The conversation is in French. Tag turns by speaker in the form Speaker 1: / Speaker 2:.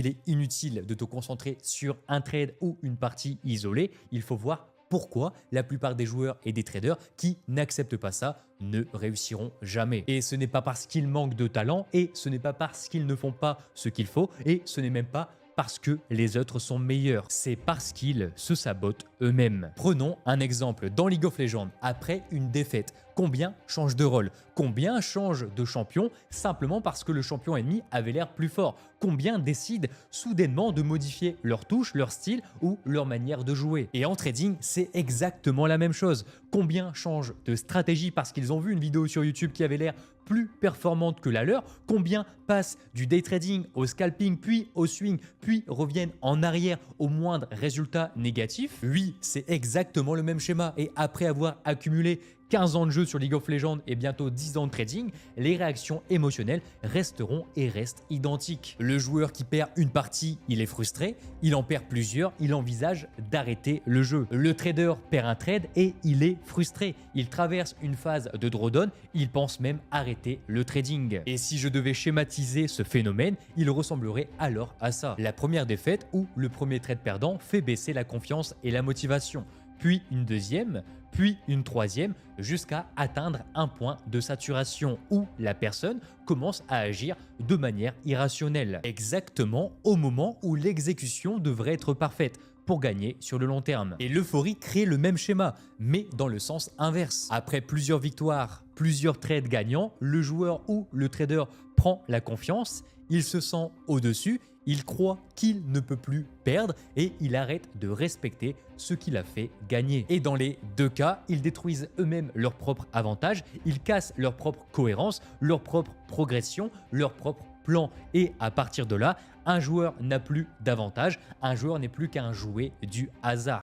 Speaker 1: Il est inutile de te concentrer sur un trade ou une partie isolée. Il faut voir pourquoi la plupart des joueurs et des traders qui n'acceptent pas ça ne réussiront jamais. Et ce n'est pas parce qu'ils manquent de talent, et ce n'est pas parce qu'ils ne font pas ce qu'il faut, et ce n'est même pas parce que les autres sont meilleurs. C'est parce qu'ils se sabotent eux-mêmes. Prenons un exemple. Dans League of Legends, après une défaite, combien changent de rôle? Combien changent de champion simplement parce que le champion ennemi avait l'air plus fort? Combien décident soudainement de modifier leur touche, leur style ou leur manière de jouer? Et en trading, c'est exactement la même chose. Combien changent de stratégie parce qu'ils ont vu une vidéo sur YouTube qui avait l'air plus performante que la leur? Combien passent du day trading au scalping, puis au swing, puis reviennent en arrière au moindre résultat négatif? Oui, c'est exactement le même schéma. Et après avoir accumulé 15 ans de jeu sur League of Legends et bientôt 10 ans de trading, les réactions émotionnelles resteront et restent identiques. Le joueur qui perd une partie, il est frustré, il en perd plusieurs, il envisage d'arrêter le jeu. Le trader perd un trade et il est frustré. Il traverse une phase de drawdown, il pense même arrêter le trading. Et si je devais schématiser ce phénomène, il ressemblerait alors à ça. La première défaite ou le premier trade perdant fait baisser la confiance et la motivation, puis une deuxième, puis une troisième, jusqu'à atteindre un point de saturation où la personne commence à agir de manière irrationnelle, exactement au moment où l'exécution devrait être parfaite pour gagner sur le long terme. Et l'euphorie crée le même schéma, mais dans le sens inverse. Après plusieurs victoires, plusieurs trades gagnants, le joueur ou le trader prend la confiance, il se sent au-dessus, il croit qu'il ne peut plus perdre et il arrête de respecter ce qu'il a fait gagner. Et dans les deux cas, ils détruisent eux-mêmes leur propre avantage, ils cassent leur propre cohérence, leur propre progression, leur propre plan. Et à partir de là, un joueur n'a plus d'avantage, un joueur n'est plus qu'un jouet du hasard.